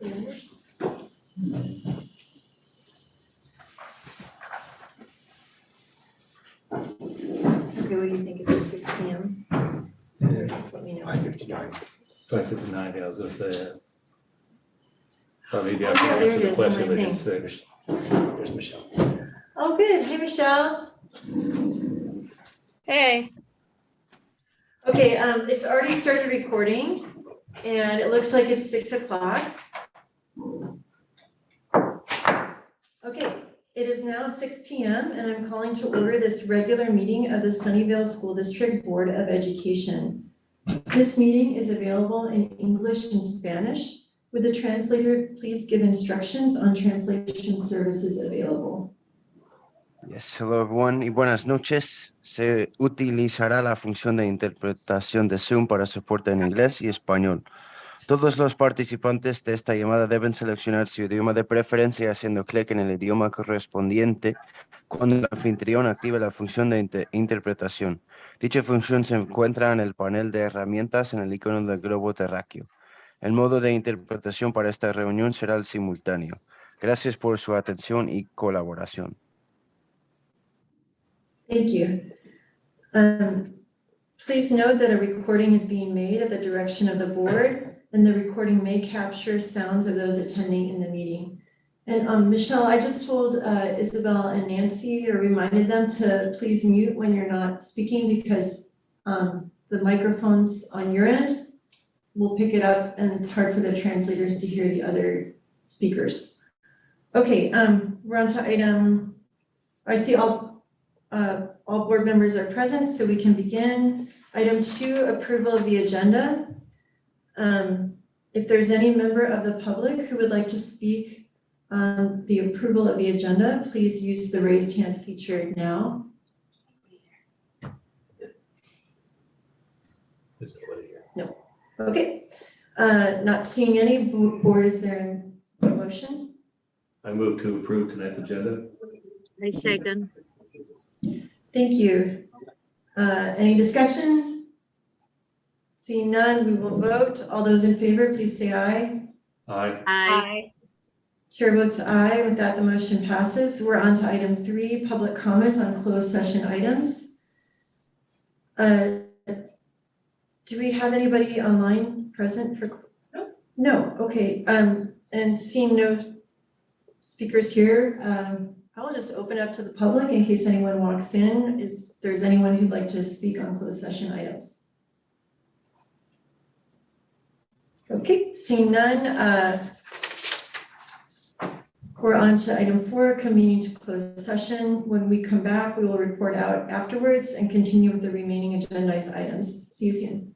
Yes. Okay, what do you think? Is it 6 p.m.? Or just let me know. 5:59. 5:59, yeah, I was gonna say. Probably the Oh, after yeah, there answer it the is, question, my they thing. just say, There's Michelle. Oh, good. Hi, Michelle. Hey, Okay, it's already started recording and it looks like it's 6 o'clock. Okay, it is now 6 p.m. and I'm calling to order this regular meeting of the Sunnyvale School District Board of Education. This meeting is available in English and Spanish. Would the translator please give instructions on translation services available? Yes, hello everyone y buenas noches. Se utilizará la función de interpretación de Zoom para soporte en inglés y español. Todos los participantes de esta llamada deben seleccionar su idioma de preferencia haciendo clic en el idioma correspondiente cuando el anfitrión active la función de interpretación. Dicha función se encuentra en el panel de herramientas en el icono del globo terráqueo. El modo de interpretación para esta reunión será el simultáneo. Gracias por su atención y colaboración. Thank you. Please note that a recording is being made at the direction of the board, and the recording may capture sounds of those attending in the meeting. And Michelle, I just told Isabel and Nancy, or reminded them to please mute when you're not speaking because the microphones on your end will pick it up and it's hard for the translators to hear the other speakers. Okay, we're on to item, I see all board members are present, so we can begin. Item 2, approval of the agenda. If there's any member of the public who would like to speak on the approval of the agenda, please use the raised hand feature now. "There's nobody here." Okay, not seeing any, board, is there a motion? I move to approve tonight's agenda. I second. Thank you. Any discussion? Seeing none, we will vote. All those in favor, please say aye. Aye. Aye. Chair votes aye. With that, the motion passes. We're on to item 3, public comment on closed session items. Do we have anybody online present for? No, okay. And seeing no speakers here, I'll just open up to the public in case anyone walks in. Is there's anyone who'd like to speak on closed session items? Okay, seeing none, we're on to item 4, convening to closed session. When we come back, we will report out afterwards and continue with the remaining agendized items. See you soon.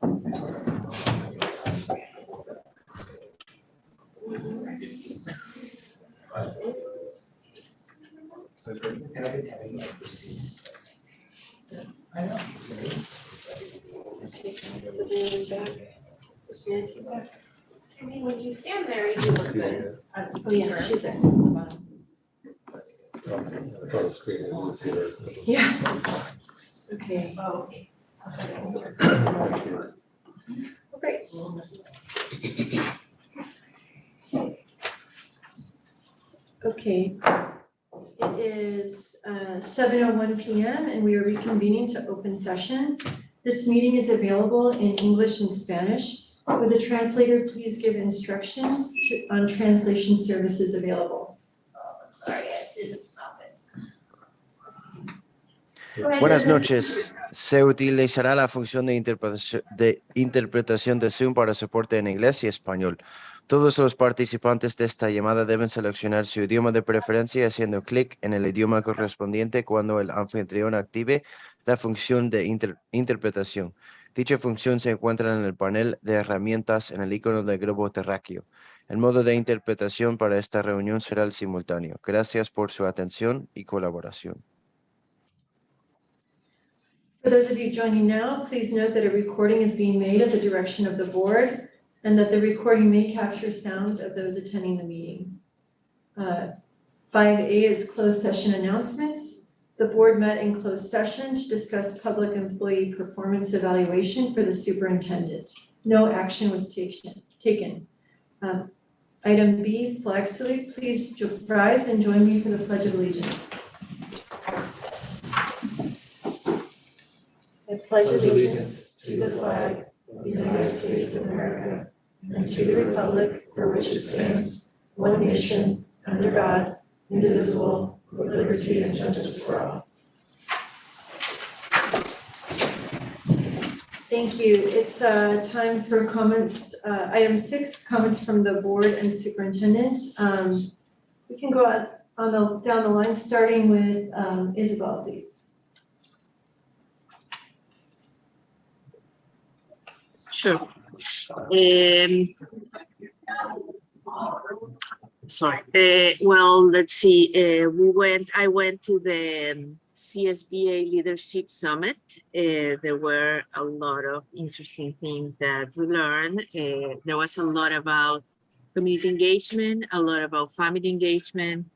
I mean, when you stand there, you look good. Oh, yeah, she's there. It's on the screen, you can see her. Yeah. Okay. Oh, great. Okay. It is 7:01 p.m. and we are reconvening to open session. This meeting is available in English and Spanish. Would the translator please give instructions on translation services available? Oh, sorry, I didn't stop it. Buenas noches. Se utilizará la función de interpretación de Zoom para soporte en inglés y español. Todos los participantes de esta llamada deben seleccionar su idioma de preferencia haciendo clic en el idioma correspondiente cuando el anfitrión active la función de interpretación. Dicha función se encuentra en el panel de herramientas en el icono del globo terráqueo. El modo de interpretación para esta reunión será el simultáneo. Gracias por su atención y colaboración. For those of you joining now, please note that a recording is being made at the direction of the board and that the recording may capture sounds of those attending the meeting. 5A is closed session announcements. The board met in closed session to discuss public employee performance evaluation for the superintendent. No action was taken. Item B, flag salute. Please rise and join me for the Pledge of Allegiance. I pledge allegiance to the flag of the United States of America and to the republic for which it stands, one nation, under God, indivisible, with liberty and justice for all. Thank you. It's time for comments. Item 6, comments from the board and superintendent. We can go down the line, starting with Isabel, please. Sure. Well, let's see. I went to the Csba Leadership Summit. There were a lot of interesting things that we learned. There was a lot about community engagement, a lot about family engagement,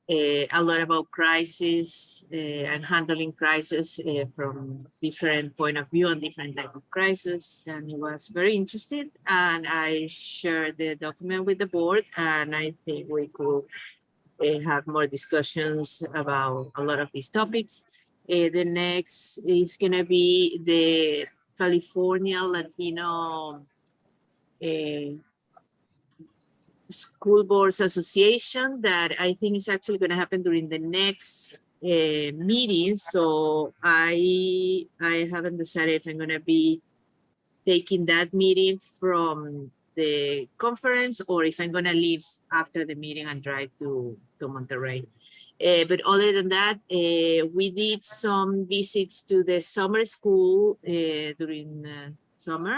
a lot about crisis and handling crisis from different point of view and different type of crisis. And it was very interesting. And I shared the document with the board, and I think we could have more discussions about a lot of these topics. The next is going to be the California Latino School Boards Association that I think is actually going to happen during the next meeting. So I haven't decided if I'm going to be taking that meeting from the conference or if I'm going to leave after the meeting and drive to Monterrey. But other than that, we did some visits to the summer school during summer.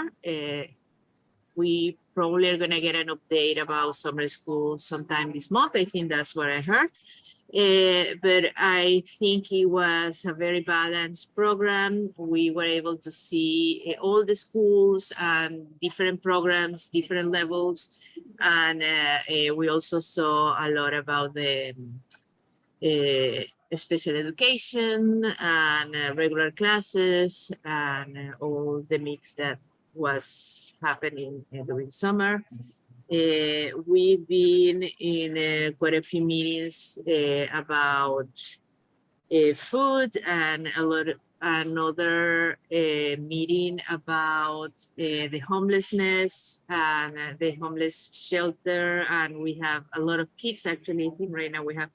We probably are going to get an update about summer school sometime this month. I think that's what I heard. But I think it was a very balanced program. We were able to see all the schools and different programs, different levels. And we also saw a lot about the special education and regular classes and all the mix that was happening during summer. We've been in quite a few meetings about food and another meeting about the homelessness and the homeless shelter. And we have a lot of kids actually. I think right now we have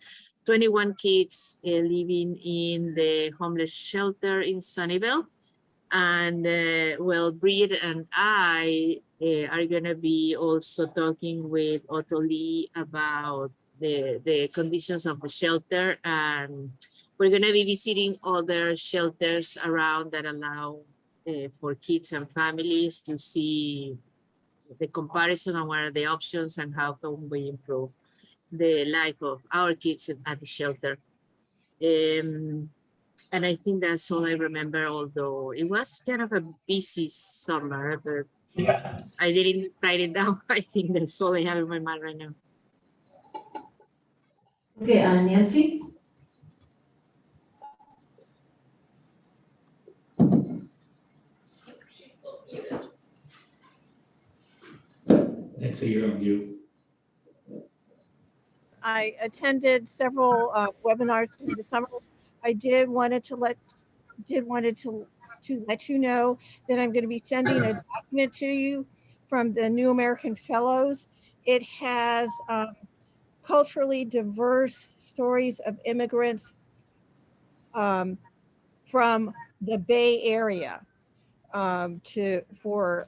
21 kids living in the homeless shelter in Sunnyvale. And well, Breed and I are going to be also talking with Otto Lee about the conditions of the shelter. And we're going to be visiting other shelters around that allow for kids and families to see the comparison and what are the options and how can we improve the life of our kids at the shelter. And I think that's all I remember, although it was kind of a busy summer, but Yeah. I didn't write it down. I think that's all I have in my mind right now. Okay, Nancy? Nancy, you're on mute. I attended several webinars through the summer. I wanted to let you know that I'm going to be sending a document to you from the New American Fellows. It has culturally diverse stories of immigrants from the Bay Area for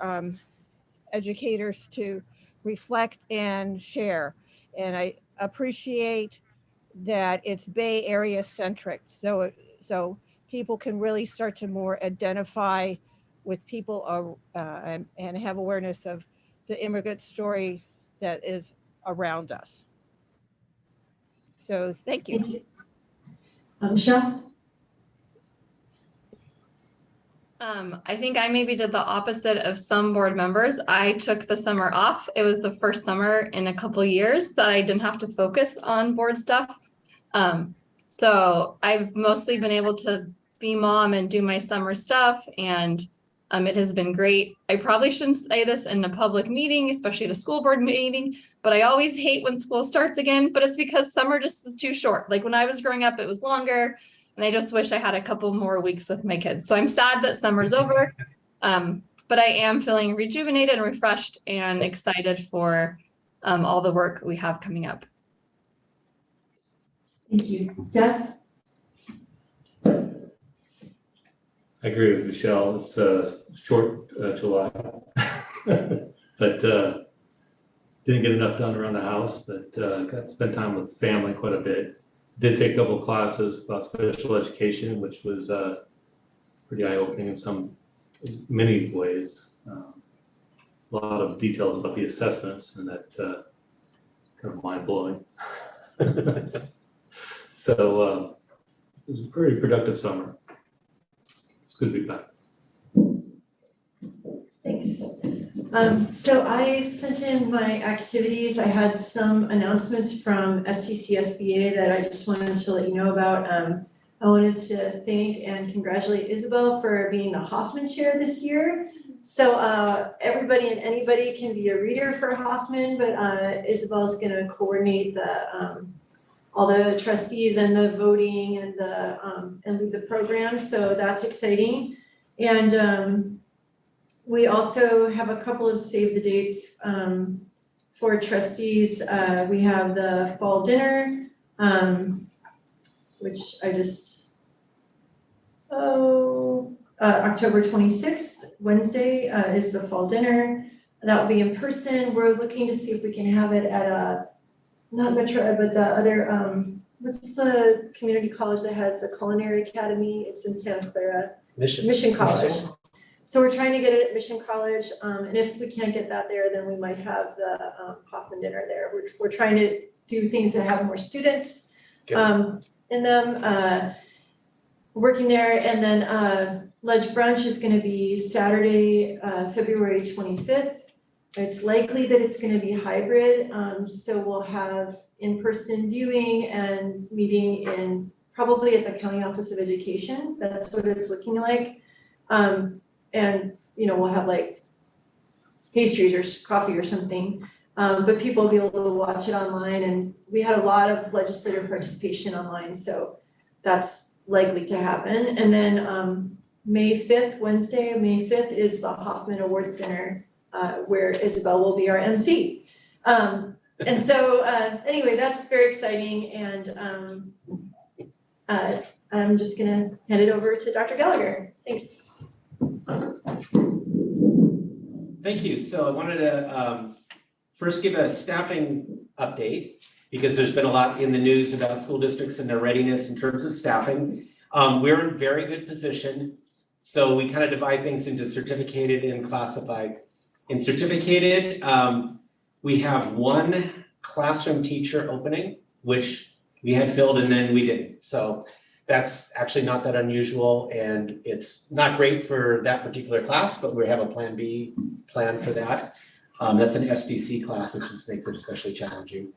educators to reflect and share. And I appreciate that it's Bay Area centric. So people can really start to more identify with people and have awareness of the immigrant story that is around us. So thank you. Thank you. Michelle? I think I maybe did the opposite of some board members. I took the summer off. It was the first summer in a couple years that I didn't have to focus on board stuff. So I've mostly been able to be mom and do my summer stuff, and it has been great. I probably shouldn't say this in a public meeting, especially at a school board meeting, but I always hate when school starts again, but it's because summer just is too short. Like when I was growing up, it was longer. And I just wish I had a couple more weeks with my kids. So I'm sad that summer's over, but I am feeling rejuvenated and refreshed and excited for all the work we have coming up. Thank you. Jeff? I agree with Michelle. It's a short July, but didn't get enough done around the house, but got to spend time with family quite a bit. Did take a couple of classes about special education, which was pretty eye-opening in many ways. A lot of details about the assessments, and that kind of mind-blowing. So it was a pretty productive summer. It's good to be back. Thanks. So I sent in my activities. I had some announcements from SCCSBA that I just wanted to let you know about. I wanted to thank and congratulate Isabel for being the Hoffman Chair this year. So everybody and anybody can be a reader for Hoffman, but Isabel's going to coordinate all the trustees and the voting and lead the program. So that's exciting. And we also have a couple of save the dates for trustees. We have the fall dinner, which I just, October 26th, Wednesday is the fall dinner. That will be in person. We're looking to see if we can have it at not Metro Ed, but the other, what's the community college that has the Culinary Academy? It's in Santa Clara. Mission College. So we're trying to get it at Mission College, and if we can't get that there, then we might have the Hoffman dinner there. We're trying to do things that have more students in them, working there. And then lunch brunch is going to be Saturday, February 25th. It's likely that it's going to be hybrid, so we'll have in-person viewing and meeting probably at the County Office of Education. That's what it's looking like. And, we'll have like pastries or coffee or something, but people will be able to watch it online. And we had a lot of legislative participation online, so that's likely to happen. And then May 5th, Wednesday, May 5th is the Hoffman Awards dinner, where Isabel will be our MC. And so anyway, that's very exciting. And I'm just gonna hand it over to Dr. Gallagher. Thanks. Thank you. So I wanted to first give a staffing update because there's been a lot in the news about school districts and their readiness in terms of staffing. We're in very good position So we kind of divide things into certificated and classified. In certificated, we have one classroom teacher opening, which we had filled and then we didn't. So that's actually not that unusual, and it's not great for that particular class, but we have a plan B plan for that. That's an SDC class, which makes it especially challenging.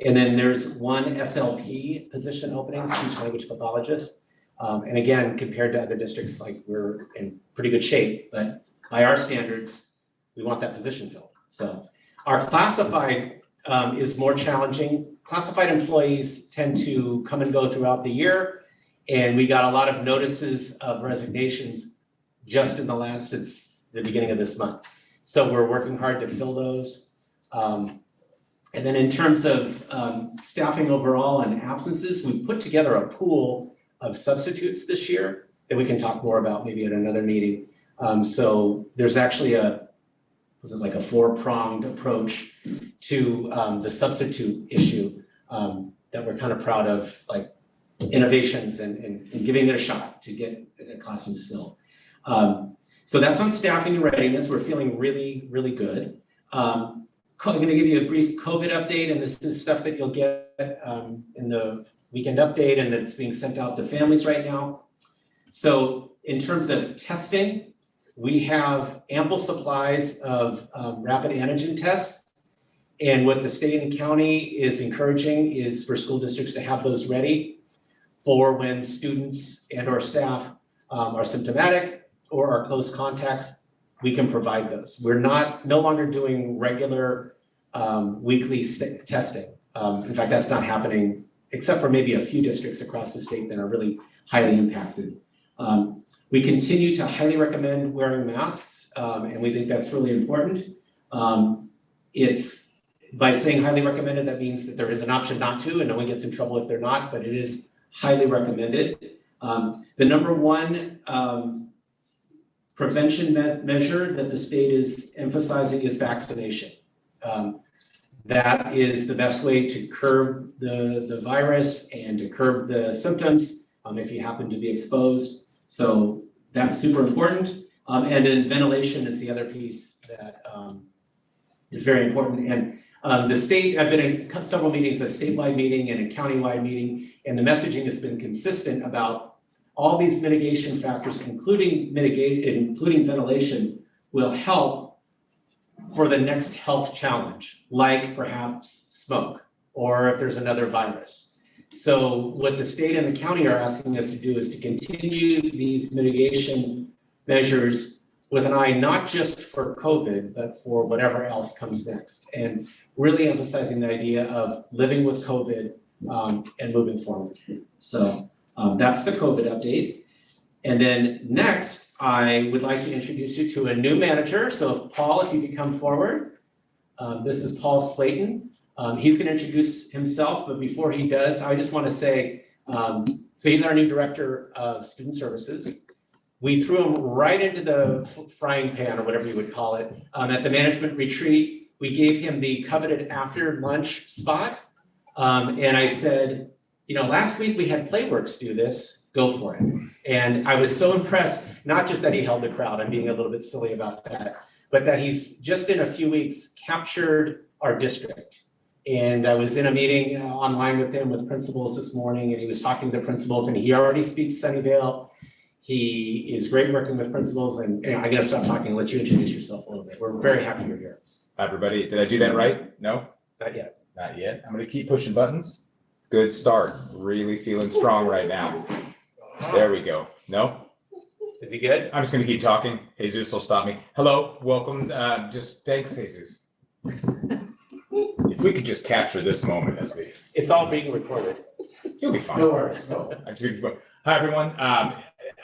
And then there's one SLP position opening, speech language pathologist. And again, compared to other districts, like we're in pretty good shape, but by our standards, we want that position filled. So our classified is more challenging. Classified employees tend to come and go throughout the year. And we got a lot of notices of resignations just in since the beginning of this month. So we're working hard to fill those. And then in terms of staffing overall and absences, we put together a pool of substitutes this year that we can talk more about maybe at another meeting. So there's actually a 4-pronged approach to the substitute issue that we're kind of proud of, like innovations and giving it a shot to get the classrooms filled. So that's on staffing and readiness. We're feeling really, really good. I'm going to give you a brief COVID update, and this is stuff that you'll get in the weekend update and that's being sent out to families right now. So in terms of testing, we have ample supplies of rapid antigen tests. And what the state and county is encouraging is for school districts to have those ready for when students and or staff are symptomatic or are close contacts. We can provide those. We're no longer doing regular weekly testing. In fact, that's not happening except for maybe a few districts across the state that are really highly impacted. We continue to highly recommend wearing masks, and we think that's really important. It's by saying highly recommended, that means that there is an option not to, and no one gets in trouble if they're not, but it is highly recommended. The number one prevention measure that the state is emphasizing is vaccination. That is the best way to curb the virus and to curb the symptoms if you happen to be exposed. So that's super important. And then ventilation is the other piece that is very important. And the state, I've been in several meetings, a statewide meeting and a countywide meeting, and the messaging has been consistent about all these mitigation factors, including ventilation, will help for the next health challenge, like perhaps smoke, or if there's another virus. So what the state and the county are asking us to do is to continue these mitigation measures with an eye not just for COVID, but for whatever else comes next. And really emphasizing the idea of living with COVID and moving forward. So that's the COVID update. And then next, I would like to introduce you to a new manager. So Paul, if you could come forward. This is Paul Slayton. He's going to introduce himself, but before he does, I just want to say, so he's our new director of student services. We threw him right into the frying pan, or whatever you would call it, at the management retreat. We gave him the coveted after lunch spot. And I said, last week we had Playworks do this, go for it. And I was so impressed, not just that he held the crowd, I'm being a little bit silly about that, but that he's just in a few weeks captured our district. And I was in a meeting online with him with principals this morning, and he was talking to principals, and he already speaks Sunnyvale. He is great working with principals, and I'm going to stop talking and let you introduce yourself a little bit. We're very happy you're here. Hi, everybody. Did I do that right? No? Not yet. Not yet. I'm going to keep pushing buttons. Good start. Really feeling strong right now. There we go. No? Is he good? I'm just going to keep talking. Jesus will stop me. Hello. Welcome. Thanks, Jesus. If we could just capture this moment as the... It's all being recorded. You'll be fine. No worries. No. Hi, everyone.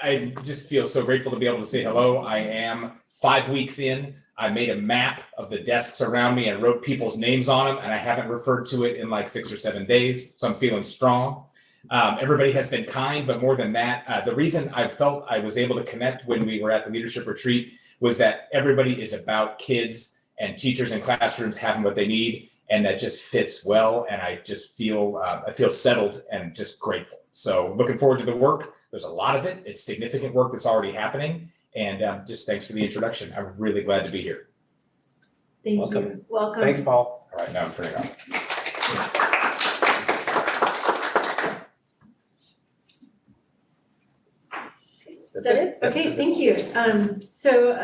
I just feel so grateful to be able to say hello. I am 5 weeks in. I made a map of the desks around me and wrote people's names on them, and I haven't referred to it in like 6 or 7 days, so I'm feeling strong. Everybody has been kind, but more than that, the reason I felt I was able to connect when we were at the leadership retreat was that everybody is about kids and teachers and classrooms having what they need. and that just fits well. And I just feel, I feel settled and just grateful. So looking forward to the work. There's a lot of it. It's significant work that's already happening. And just thanks for the introduction. I'm really glad to be here. Thank Welcome. you. Welcome. Thanks, Paul. All right, now I'm turning off. Is that it? Okay, thank you. So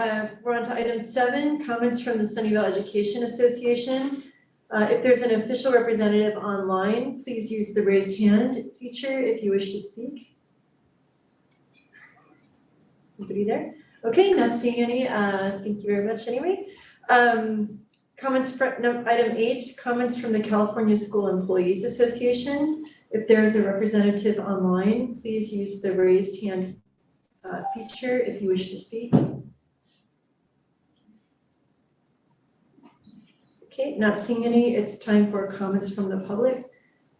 we're on to item 7, comments from the Sunnyvale Education Association. If there's an official representative online, please use the raised hand feature if you wish to speak. Anybody there? Okay, not seeing any. Thank you very much anyway. Comments from item 8, comments from the California School Employees Association. If there is a representative online, please use the raised hand feature if you wish to speak. Okay, not seeing any. It's time for comments from the public.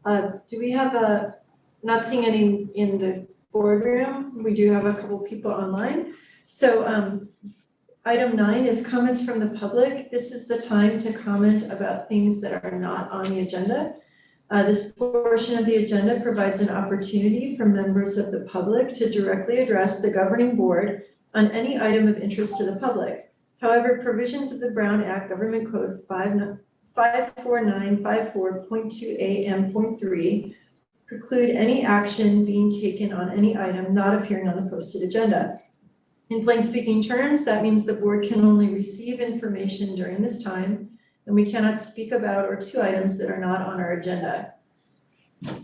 Do we have not seeing any in the boardroom? We do have a couple people online. So item 9 is comments from the public. This is the time to comment about things that are not on the agenda. This portion of the agenda provides an opportunity for members of the public to directly address the governing board on any item of interest to the public. However, provisions of the Brown Act Government Code 54954.2a.m.3 preclude any action being taken on any item not appearing on the posted agenda. In plain speaking terms, that means the board can only receive information during this time, and we cannot speak about or to items that are not on our agenda.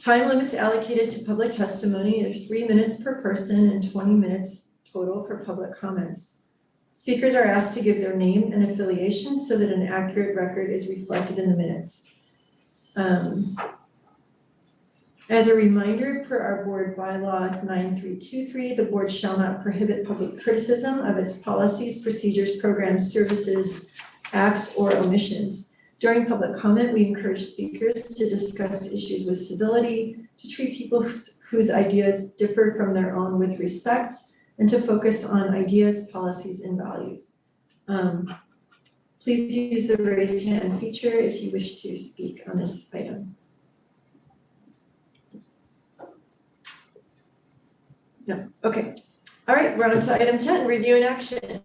Time limits allocated to public testimony are 3 minutes per person and 20 minutes total for public comments. Speakers are asked to give their name and affiliation so that an accurate record is reflected in the minutes. As a reminder, per our board bylaw 9323, the board shall not prohibit public criticism of its policies, procedures, programs, services, acts, or omissions. During public comment, we encourage speakers to discuss issues with civility, to treat people whose ideas differ from their own with respect, and to focus on ideas, policies, and values. Please use the raised hand feature if you wish to speak on this item. No, okay. All right, we're on to item 10, review and action.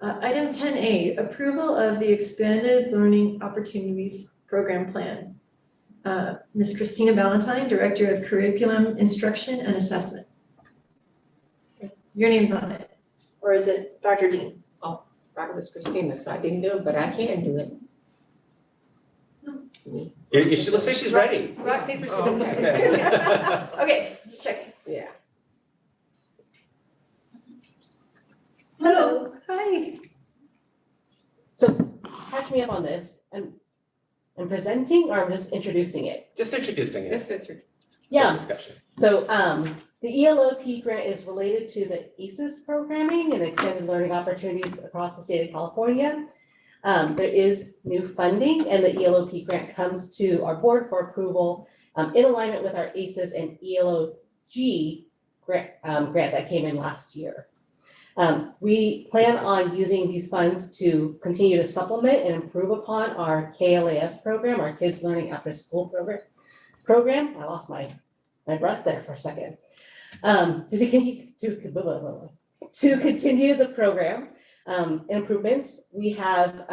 Item 10A, approval of the Expanded Learning Opportunities Program Plan. Ms. Christina Valentine, Director of Curriculum, Instruction, and Assessment. Your name's on it, or is it Dr. Dean? Oh, Dr. Miss Christina, so I didn't do it, but I can do it. She looks like she's ready. Rock, paper, Oh, scissors. okay. Okay, just checking. Yeah. Hello, hi. So catch me up on this. I'm presenting or I'm just introducing it? Just introducing it. That's it. Yeah, Discussion. so the ELOP grant is related to the ACES programming and extended learning opportunities across the state of California. There is new funding and the ELOP grant comes to our board for approval in alignment with our ACES and ELOG grant that came in last year. We plan on using these funds to continue to supplement and improve upon our KLAS program, our Kids Learning After School program. I lost my breath there for a second. To continue the program improvements, we have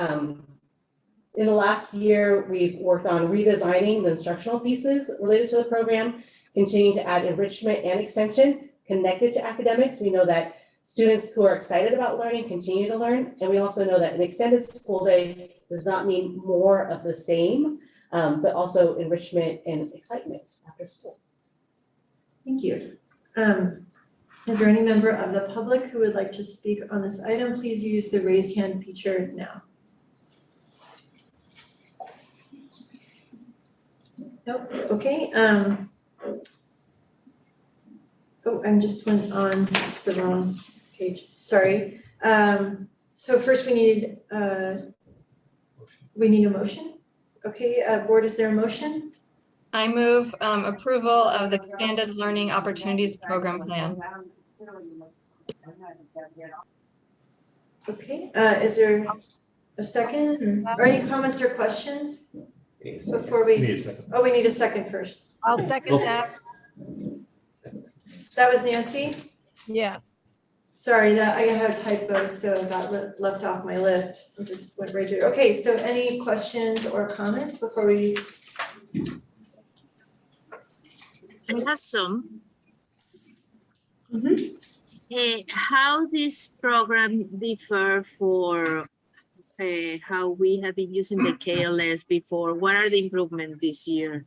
in the last year, we've worked on redesigning the instructional pieces related to the program, continuing to add enrichment and extension connected to academics. We know that students who are excited about learning continue to learn, and we also know that an extended school day does not mean more of the same, but also enrichment and excitement after school. Thank you. Is there any member of the public who would like to speak on this item? Please use the raised hand feature now. Nope, okay. Oh, I just went on to the wrong page, sorry. So first we need a motion. Okay, board, is there a motion? I move approval of the Expanded Learning Opportunities Program Plan. Okay, is there a second or any comments or questions? Before we, Need a second. oh, we need a second first. I'll second that. That was Nancy? Yeah. Sorry, that I had a typo, so it got left off my list. I just went right through. Okay, so any questions or comments before we? I have some. Mhm. How this program differ for how we have been using the KLS before? What are the improvements this year?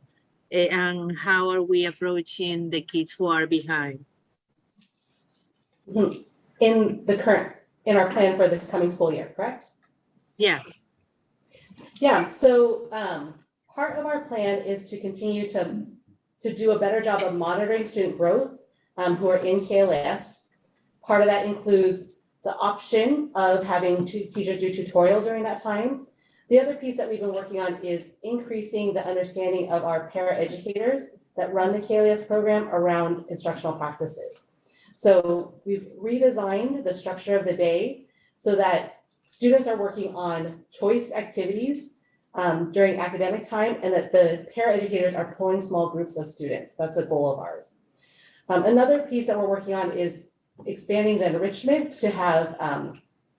And how are we approaching the kids who are behind? In our plan for this coming school year, correct? Yeah. Yeah, so part of our plan is to continue to do a better job of monitoring student growth who are in KLS. Part of that includes the option of having teachers do tutorial during that time. The other piece that we've been working on is increasing the understanding of our paraeducators that run the KLS program around instructional practices. So we've redesigned the structure of the day so that students are working on choice activities during academic time, and that the paraeducators are pulling small groups of students. That's a goal of ours. Another piece that we're working on is expanding the enrichment to have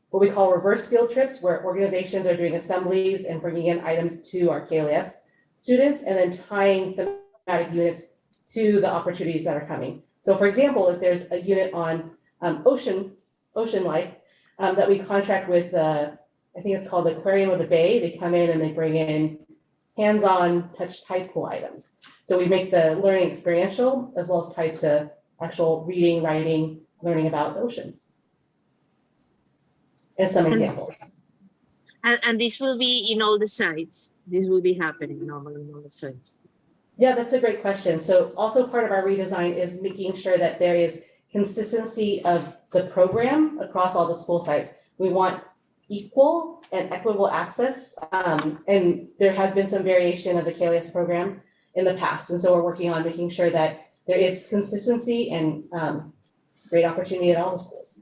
what we call reverse field trips, where organizations are doing assemblies and bringing in items to our KLS students, and then tying thematic units to the opportunities that are coming. So for example, if there's a unit on ocean life that we contract with I think it's called the Aquarium of the Bay, they come in and they bring in hands-on touch tide pool items. So we make the learning experiential as well as tied to actual reading, writing, learning about the oceans. As some examples. And this will be in all the sites. This will be happening normally in all the sites. Yeah, that's a great question. So also part of our redesign is making sure that there is consistency of the program across all the school sites. We want equal and equitable access. And there has been some variation of the KLS program in the past. And so we're working on making sure that there is consistency and great opportunity at all the schools.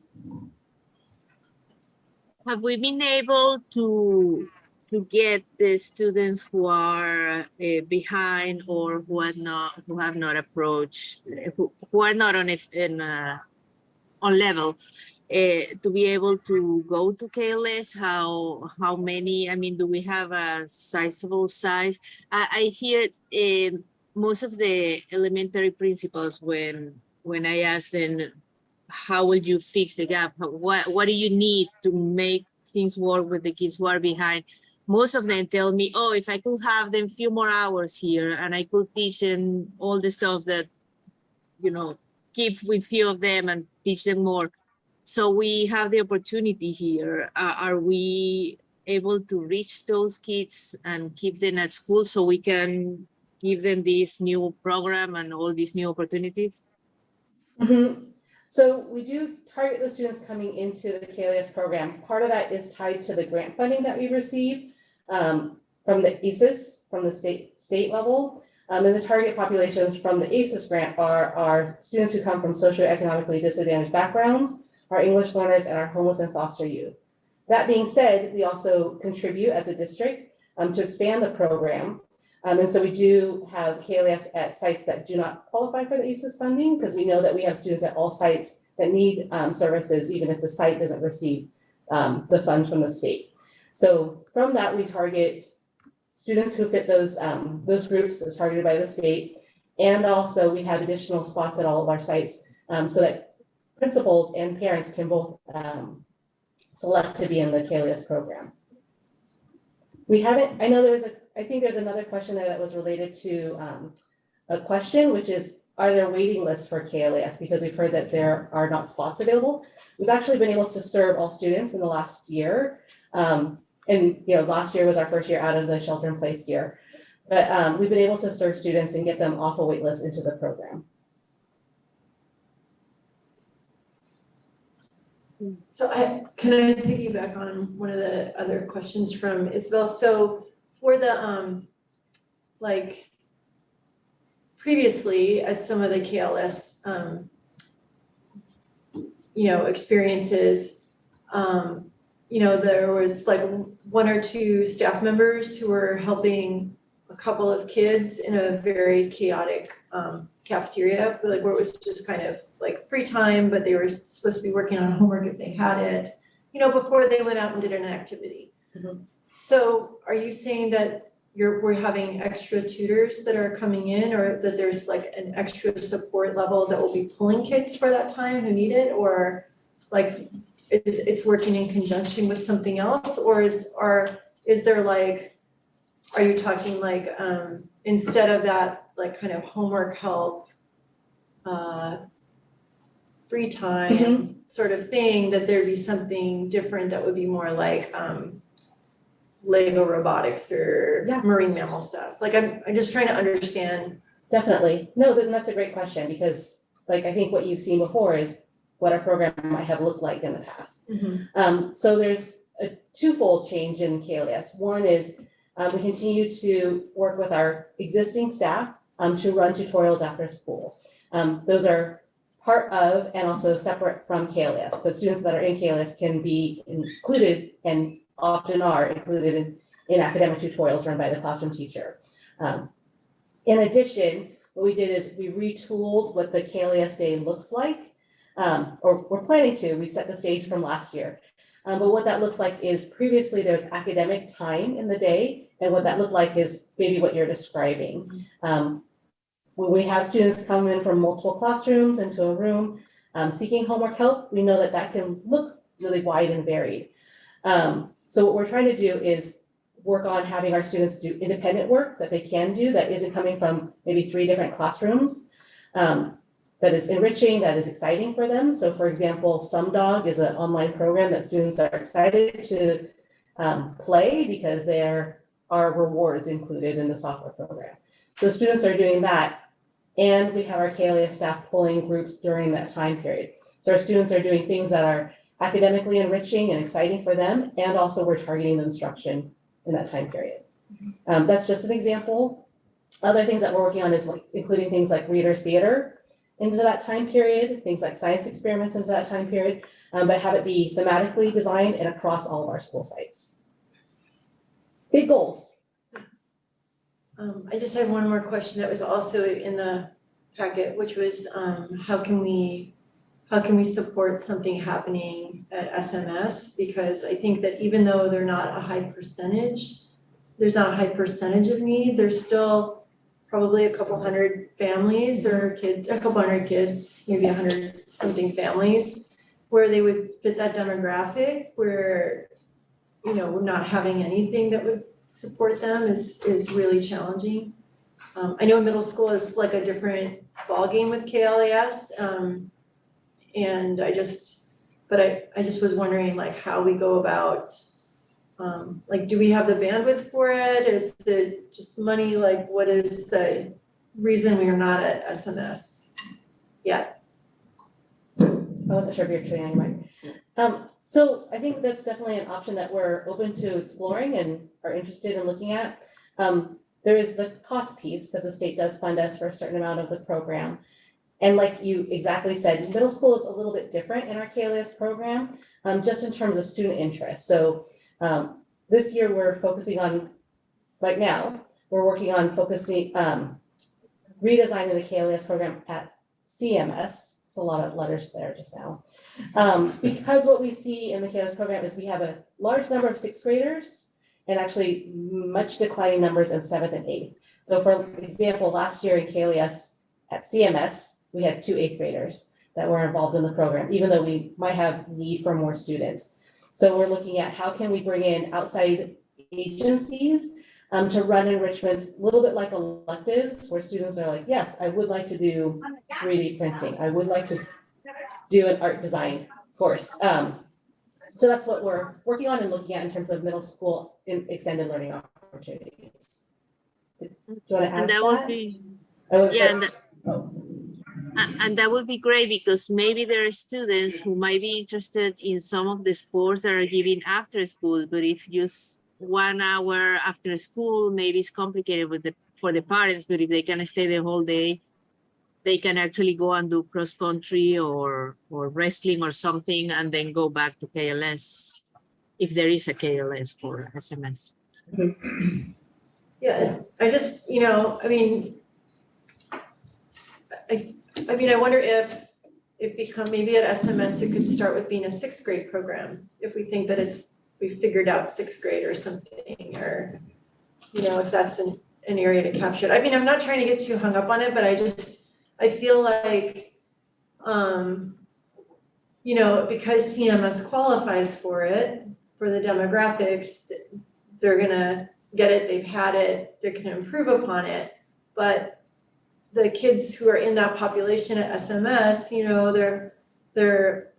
Have we been able to get the students who are behind or who have not approached, who are not on level, to be able to go to KLS? How many? I mean, do we have a sizable size? I hear most of the elementary principals when I ask them, how will you fix the gap? What do you need to make things work with the kids who are behind? Most of them tell me, oh, if I could have them few more hours here and I could teach them all the stuff that, keep with few of them and teach them more. So we have the opportunity here. Are we able to reach those kids and keep them at school so we can give them this new program and all these new opportunities? Mm-hmm. So we do target the students coming into the KLS program. Part of that is tied to the grant funding that we receive from the ACES, from the state level. And the target populations from the ACES grant are students who come from socioeconomically disadvantaged backgrounds, our English learners, and our homeless and foster youth. That being said, we also contribute as a district to expand the program. And so we do have KLS at sites that do not qualify for the ACES funding, because we know that we have students at all sites that need services, even if the site doesn't receive the funds from the state. So from that, we target students who fit those groups as targeted by the state. And also we have additional spots at all of our sites so that principals and parents can both select to be in the KLS program. I think there's another question there that was related to a question, which is, are there waiting lists for KLS? Because we've heard that there are not spots available. We've actually been able to serve all students in the last year. And last year was our first year out of the shelter in place year. But we've been able to serve students and get them off a wait list into the program. So can I piggyback on one of the other questions from Isabel? So for the previously, as some of the KLS experiences, there was like one or two staff members who were helping a couple of kids in a very chaotic cafeteria, like where it was just kind of like free time, but they were supposed to be working on homework if they had it, before they went out and did an activity. Mhm. So are you saying that we're having extra tutors that are coming in, or that there's like an extra support level that will be pulling kids for that time who need it, or like it's working in conjunction with something else, or is there like, are you talking like instead of that like kind of homework help, free time sort of thing, that there'd be something different that would be more like Lego robotics or marine mammal stuff? Like I'm just trying to understand. Definitely. No, then that's a great question, because like I think what you've seen before is what our program might have looked like in the past. So there's a twofold change in KLS. One is we continue to work with our existing staff to run tutorials after school. Those are part of and also separate from KLS, but students that are in KLS can be included and often are included in academic tutorials run by the classroom teacher. In addition, what we did is we retooled what the KLS day looks like, or we're planning to. We set the stage from last year. But what that looks like is previously there was academic time in the day, and what that looked like is maybe what you're describing. When we have students come in from multiple classrooms into a room seeking homework help, we know that that can look really wide and varied. So what we're trying to do is work on having our students do independent work that they can do that isn't coming from maybe 3 different classrooms, that is enriching, that is exciting for them. So for example, SumDog is an online program that students are excited to play because there are rewards included in the software program. So students are doing that, and we have our KLS staff pulling groups during that time period. So our students are doing things that are academically enriching and exciting for them, and also we're targeting the instruction in that time period. That's just an example. Other things that we're working on is like including things like readers theater into that time period, things like science experiments into that time period, but have it be thematically designed and across all of our school sites. Big goals. I just had one more question that was also in the packet, which was how can we support something happening at SMS? Because I think that even though they're not a high percentage, there's not a high percentage of need, there's still probably a couple hundred families or kids, a couple hundred kids, maybe 100 something families, where they would fit that demographic, where, we're not having anything that would support them is really challenging. I know middle school is like a different ballgame with KLAS. And I just was wondering like how we go about, like, do we have the bandwidth for it? Is it just money? Like, what is the reason we are not at SMS yet? I wasn't sure if you're turning on your mic. So I think that's definitely an option that we're open to exploring and are interested in looking at. There is the cost piece, because the state does fund us for a certain amount of the program. And like you exactly said, middle school is a little bit different in our KLS program, just in terms of student interest. So this year we're focusing on, right now, we're working on focusing, redesigning the KLS program at CMS. It's a lot of letters there just now. Because what we see in the KLS program is we have a large number of 6th graders and actually much declining numbers in 7th and 8th. So for example, last year in KLS at CMS, we had 2 8th graders that were involved in the program, even though we might have need for more students. So we're looking at how can we bring in outside agencies to run enrichments, a little bit like electives, where students are like, yes, I would like to do 3D printing. I would like to do an art design course. So that's what we're working on and looking at in terms of middle school in extended learning opportunities. Do you want to add And to that that? would be, Oh. and that would be great, because maybe there are students who might be interested in some of the sports that are given after school, but if you 1 hour after school, maybe it's complicated for the parents, but if they can stay the whole day, they can actually go and do cross country or wrestling or something, and then go back to KLS, if there is a KLS for SMS. Yeah, I just, I mean, I wonder if it maybe at SMS, it could start with being a 6th grade program. If we think that we figured out 6th grade or something, or, if that's an area to capture it. I mean, I'm not trying to get too hung up on it, but I feel like, because CMS qualifies for it, for the demographics, they're gonna get it, they've had it, they're gonna improve upon it. But the kids who are in that population at SMS, they're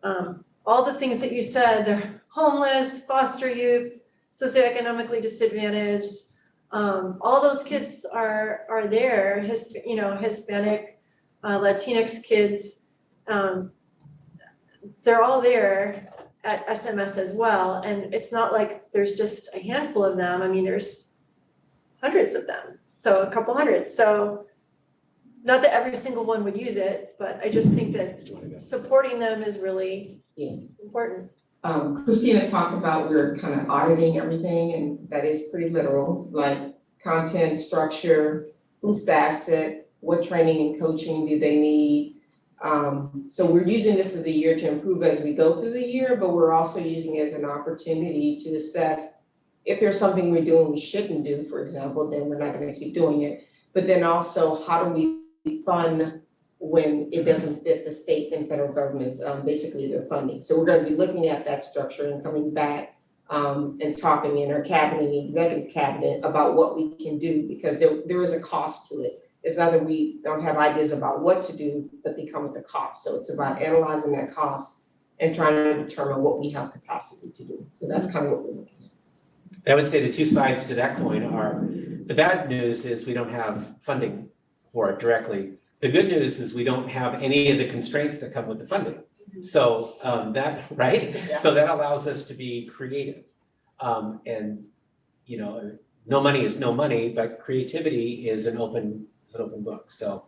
all the things that you said, they're homeless, foster youth, socioeconomically disadvantaged. All those kids are there, Hispanic, Latinx kids, they're all there at SMS as well. And it's not like there's just a handful of them. I mean, there's hundreds of them, so a couple hundred. So not that every single one would use it, but I just think that supporting them is really important. Christina talked about we're kind of auditing everything, and that is pretty literal, like content, structure, who's facet, what training and coaching do they need. So we're using this as a year to improve as we go through the year, but we're also using it as an opportunity to assess if there's something we're doing we shouldn't do, for example, then we're not going to keep doing it. But then also, how do we fund when it doesn't fit the state and federal government's basically their funding? So we're going to be looking at that structure and coming back and talking in our cabinet and executive cabinet about what we can do, because there is a cost to it. It's not that we don't have ideas about what to do, but they come with a cost. So it's about analyzing that cost and trying to determine what we have capacity to do. So that's kind of what we're looking at. I would say the two sides to that coin are, the bad news is we don't have funding for it directly. The good news is we don't have any of the constraints that come with the funding. So right? Yeah. So that allows us to be creative. And no money is no money, but creativity is an open book. So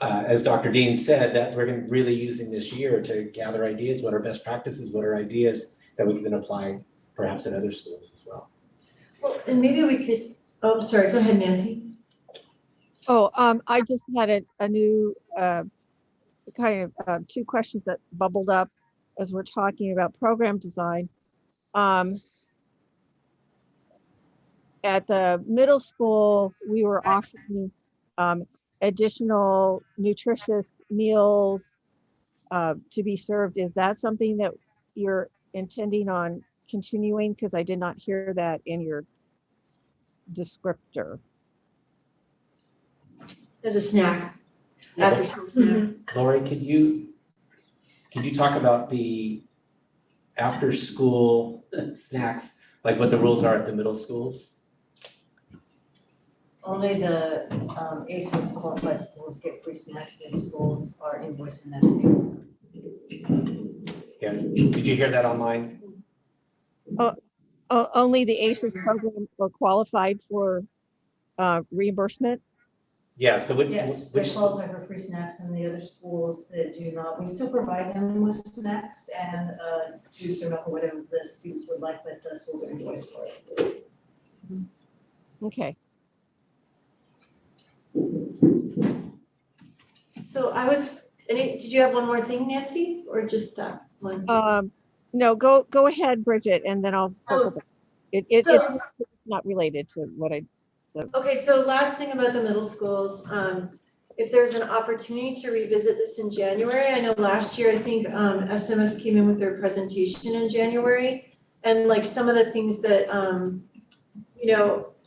as Dr. Dean said, that we're really using this year to gather ideas, what are best practices, what are ideas that we can then apply perhaps in other schools as well. Well, and maybe we could, sorry, go ahead, Nancy. I just had a new kind of 2 questions that bubbled up as we're talking about program design. At the middle school, we were offering additional nutritious meals to be served. Is that something that you're intending on continuing? Because I did not hear that in your descriptor. As a snack, after school snack. Lori, could you talk about the after school snacks, like what the rules are at the middle schools? Only the ACES qualified schools get free snacks. The other schools are invoicing them. Yeah, did you hear that online? Only the ACES program are qualified for reimbursement? Yeah, so Yes, they qualify for free snacks, and the other schools that do not, we still provide them with snacks and juice or milk or whatever the students would like, but the schools are invoiced for it. Okay. So did you have one more thing, Nancy, or just that one? No, go ahead, Bridget, and then I'll circle back. It's not related to what I said. Okay, so last thing about the middle schools, if there's an opportunity to revisit this in January, I know last year, I think SMS came in with their presentation in January, and like some of the things that,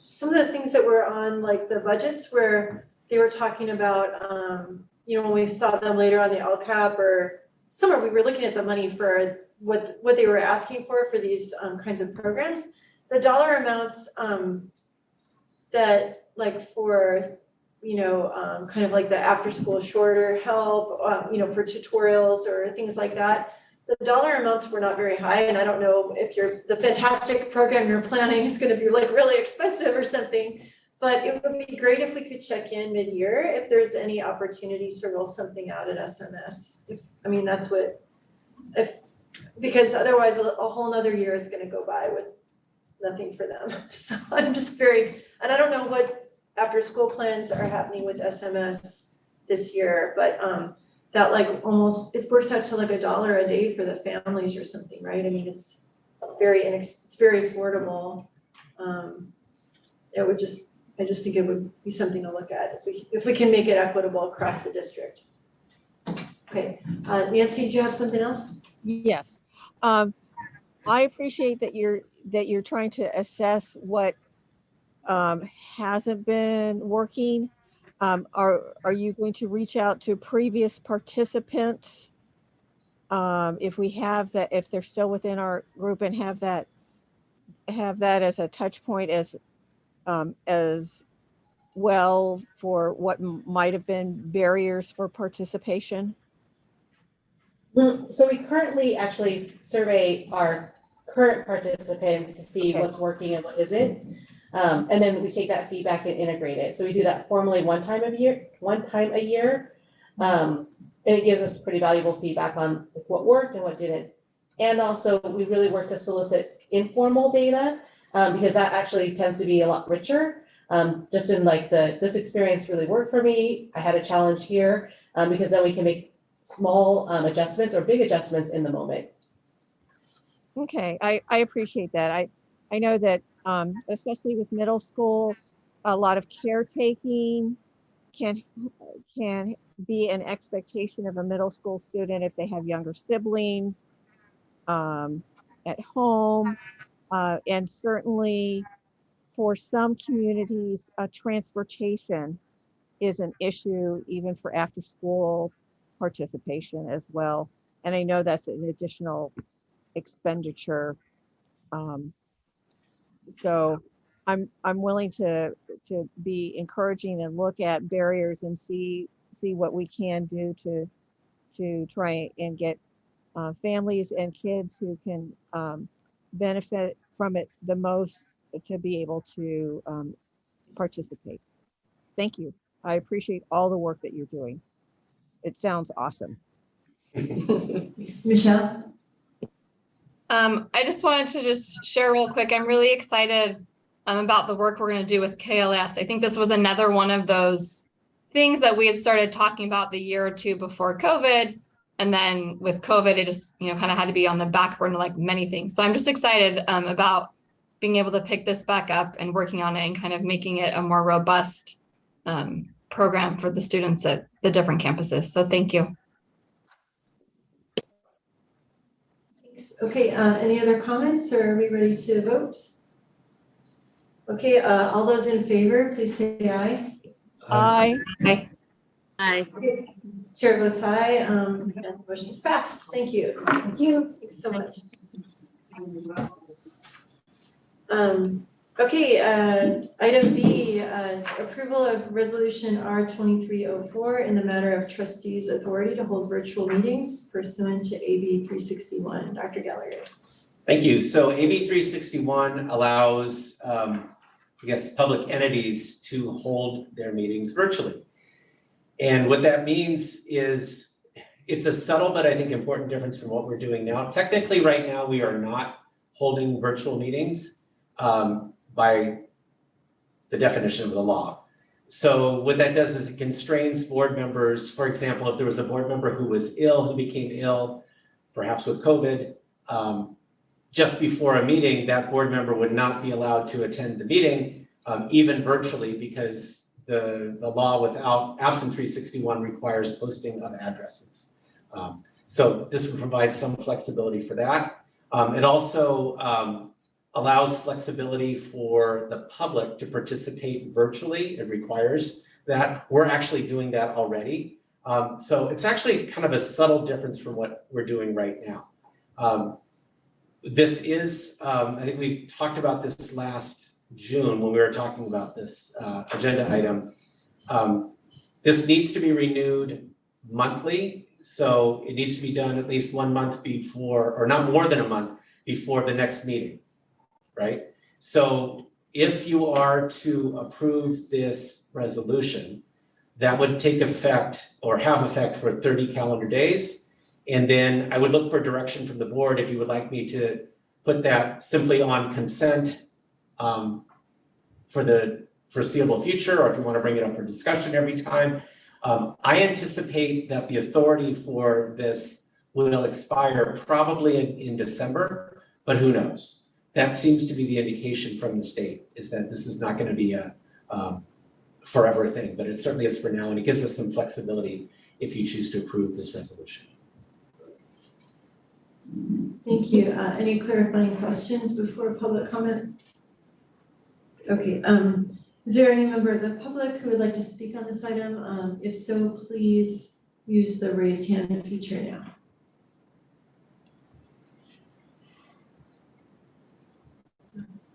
some of the things that were on like the budgets where they were talking about, when we saw them later on the LCAP or somewhere, we were looking at the money for what they were asking for these kinds of programs. The dollar amounts that like for, kind of like the after school shorter help, for tutorials or things like that, the dollar amounts were not very high. And I don't know if the fantastic program you're planning is going to be like really expensive or something, but it would be great if we could check in mid-year if there's any opportunity to roll something out at SMS. Because otherwise a whole nother year is going to go by with nothing for them. So I'm just very, and I don't know what after school plans are happening with SMS this year, but that like almost, it works out to like $1 a day for the families or something, right? I mean, it's very affordable. It would just, I just think it would be something to look at if we can make it equitable across the district. Okay, Nancy, do you have something else? Yes. I appreciate that you're trying to assess what hasn't been working. Are you going to reach out to previous participants? If we have that, if they're still within our group, and have that as a touch point as well for what might have been barriers for participation? So we currently actually survey our current participants to see what's working and what isn't. And then we take that feedback and integrate it. So we do that formally one time a year. And it gives us pretty valuable feedback on what worked and what didn't. And also we really work to solicit informal data because that actually tends to be a lot richer. Just in like this experience really worked for me. I had a challenge here because then we can make small adjustments or big adjustments in the moment. Okay, I appreciate that. I know that especially with middle school, a lot of caretaking can be an expectation of a middle school student if they have younger siblings at home, and certainly for some communities, transportation is an issue even for after school participation as well. And I know that's an additional expenditure. So I'm willing to be encouraging and look at barriers and see what we can do to try and get families and kids who can benefit from it the most to be able to participate. Thank you. I appreciate all the work that you're doing. It sounds awesome. Michelle? I just wanted to just share real quick. I'm really excited about the work we're going to do with KLS. I think this was another one of those things that we had started talking about the year or two before COVID. And then with COVID, it just, kind of had to be on the back burner like many things. So I'm just excited about being able to pick this back up and working on it and kind of making it a more robust program for the students at the different campuses. So thank you. Thanks. Okay, any other comments or are we ready to vote? Okay, all those in favor, please say aye. Aye. Aye. Aye. Chair votes aye, and the motion's passed. Thank you. Thank you. Thanks so much. Okay, item B, approval of resolution R2304 in the matter of trustees' authority to hold virtual meetings pursuant to AB 361. Dr. Gallagher. Thank you. So AB 361 allows, public entities to hold their meetings virtually. And what that means is it's a subtle but I think important difference from what we're doing now. Technically, right now, we are not holding virtual meetings by the definition of the law. So what that does is it constrains board members. For example, if there was a board member who was ill, who became ill, perhaps with COVID, just before a meeting, that board member would not be allowed to attend the meeting, even virtually, because the law without absent 361 requires posting of addresses. So this would provide some flexibility for that. It also allows flexibility for the public to participate virtually. It requires that. We're actually doing that already. So it's actually kind of a subtle difference from what we're doing right now. This is, I think we talked about this last June when we were talking about this agenda item. This needs to be renewed monthly. So it needs to be done at least 1 month before, or not more than a month before the next meeting, right? So if you are to approve this resolution, that would take effect or have effect for 30 calendar days. And then I would look for direction from the board if you would like me to put that simply on consent for the foreseeable future, or if you want to bring it up for discussion every time. I anticipate that the authority for this will expire probably in December, but who knows? That seems to be the indication from the state, is that this is not going to be a forever thing, but it certainly is for now, and it gives us some flexibility if you choose to approve this resolution. Thank you. Any clarifying questions before public comment? Okay, is there any member of the public who would like to speak on this item? If so, please use the raised hand feature now.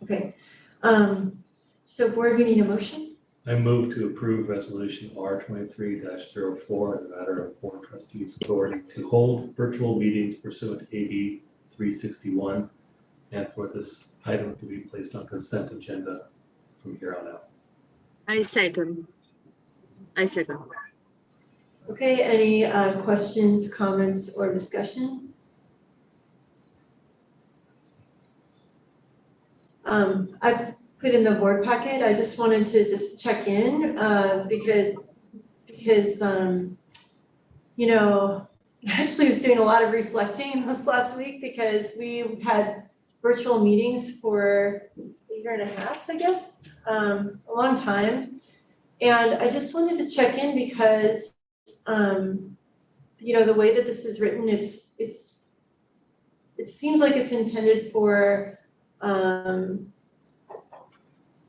Okay, so board, we need a motion. I move to approve resolution R23-04 in the matter of board trustees' authority to hold virtual meetings pursuant to AB 361, and for this item to be placed on consent agenda from here on out. I second. Okay, any questions, comments, or discussion? I put in the board packet, I just wanted to just check in because you know, I actually was doing a lot of reflecting this last week because we had virtual meetings for a year and a half, I guess, a long time. And I just wanted to check in because you know, the way that this is written, it seems like it's intended for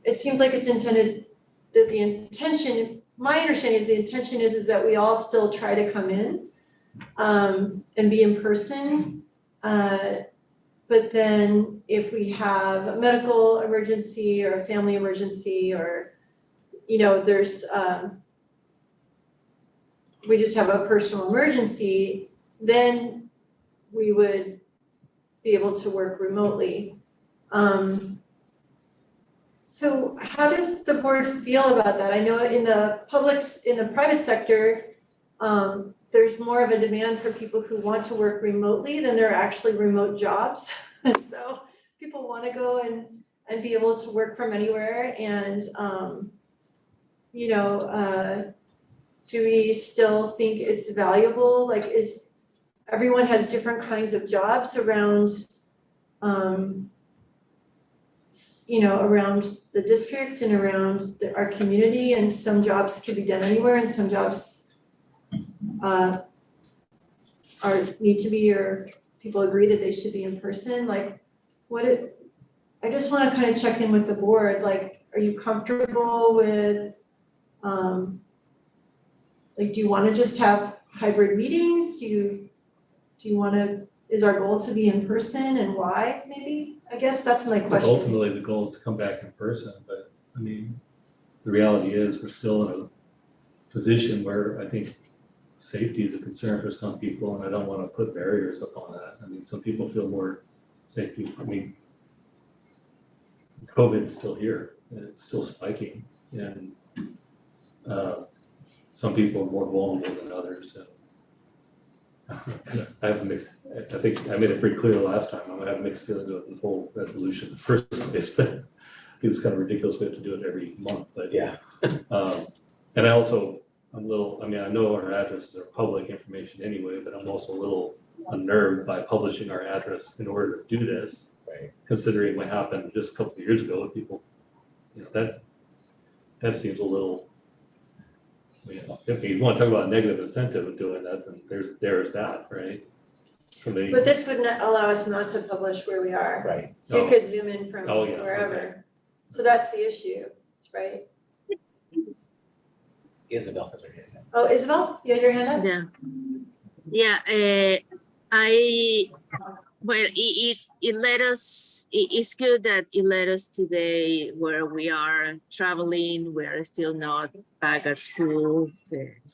it seems like it's intended that the intention, my understanding is the intention is that we all still try to come in and be in person. But then if we have a medical emergency or a family emergency, or, you know, there's, we just have a personal emergency, then we would be able to work remotely. So how does the board feel about that? I know in the private sector, there's more of a demand for people who want to work remotely than there are actually remote jobs. So people want to go and be able to work from anywhere. And, you know, do we still think it's valuable? Like, everyone has different kinds of jobs around, you know, around the district and around our community, and some jobs can be done anywhere, and some jobs need to be, or people agree that they should be in person. Like, I just want to kind of check in with the board. Like, are you comfortable with, like, do you want to just have hybrid meetings? Do you want to? Is our goal to be in person, and why? Maybe. I guess that's my question. Ultimately, the goal is to come back in person, but I mean, the reality is we're still in a position where I think safety is a concern for some people, and I don't want to put barriers up on that. I mean, some people feel more safety. I mean, COVID is still here, and it's still spiking, and some people are more vulnerable than others. And I have mixed. I think I made it pretty clear last time. I'm gonna have mixed feelings about this whole resolution in the first place, but I think it's kind of ridiculous we have to do it every month. But yeah, and I also I'm a little. I mean, I know our addresses are public information anyway, but I'm also a little unnerved by publishing our address in order to do this. Right. Considering what happened just a couple of years ago with people, you know, that seems a little. If you want to talk about a negative incentive of doing that, then there's that, right? But this would not allow us not to publish where we are. right. So you could zoom in from Yeah, wherever. okay. So that's the issue, right? Isabel has her hand up. Oh, Isabel, you had your hand up? Yeah, well, it let us, it's good that it let us today where we are traveling, we are still not back at school,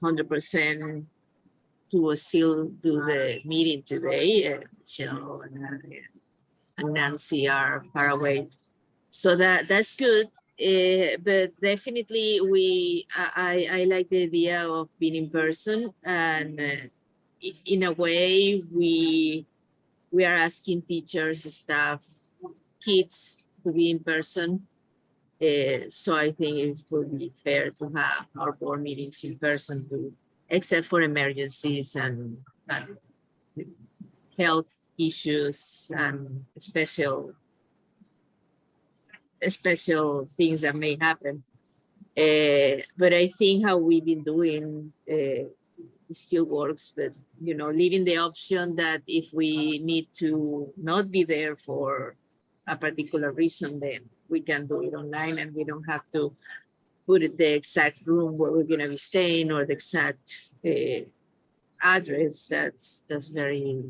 100% to still do the meeting today. Michelle and Nancy are far away. So that's good. But definitely I like the idea of being in person, and in a way we are asking teachers, staff, kids to be in person. So I think it would be fair to have our board meetings in person too, except for emergencies and health issues and special things that may happen. But I think how we've been doing still works, but you know, leaving the option that if we need to not be there for a particular reason, then we can do it online and we don't have to put it the exact room where we're gonna be staying or the exact address. That's very,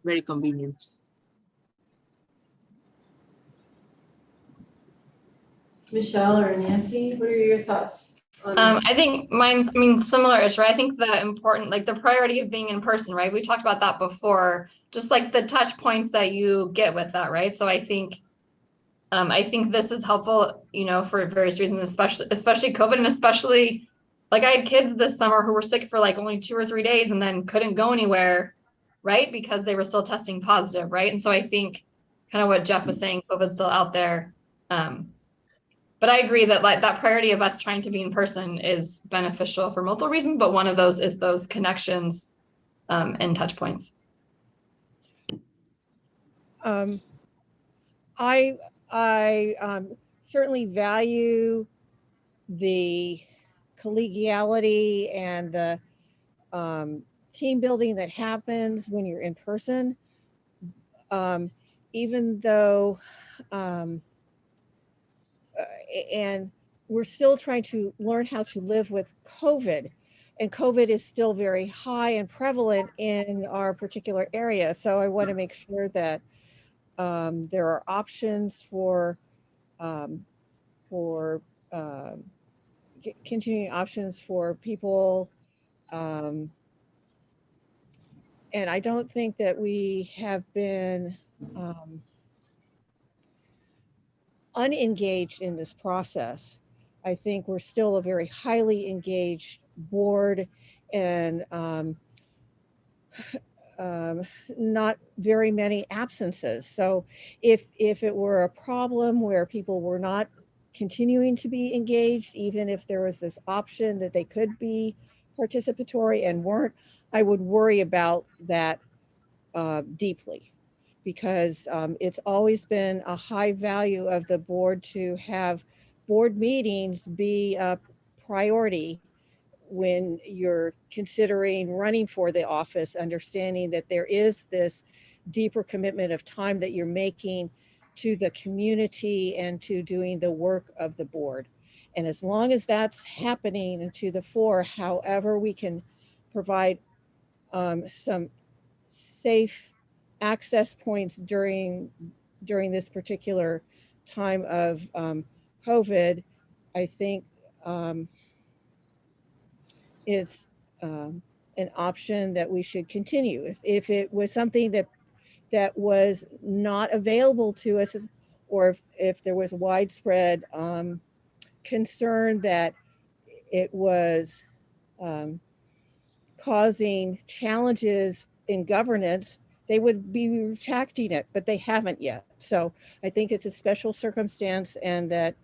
very convenient. Michelle or Nancy, what are your thoughts on? I think mine's, similar-ish, right? I think the important, like the priority of being in person, right? We talked about that before, just like the touch points that you get with that, right? So I think this is helpful, you know, for various reasons, especially COVID, and especially like I had kids this summer who were sick for like only 2 or 3 days and then couldn't go anywhere, right? Because they were still testing positive, right? And so I think kind of what Jeff was saying, COVID's still out there. But I agree that like that priority of us trying to be in person is beneficial for multiple reasons, but one of those is those connections and touch points. I certainly value the collegiality and the team building that happens when you're in person, even though and we're still trying to learn how to live with COVID, and COVID is still very high and prevalent in our particular area. So I want to make sure that there are options for continuing options for people. And I don't think that we have been unengaged in this process. I think we're still a very highly engaged board, and not very many absences. So if it were a problem where people were not continuing to be engaged, even if there was this option that they could be participatory and weren't, I would worry about that deeply, because it's always been a high value of the board to have board meetings be a priority when you're considering running for the office, understanding that there is this deeper commitment of time that you're making to the community and to doing the work of the board. And as long as that's happening and to the fore, however we can provide some safe access points during this particular time of COVID, I think it's an option that we should continue. If it was something that was not available to us, or if there was widespread concern that it was causing challenges in governance, they would be retracting it, but they haven't yet. So I think it's a special circumstance, and that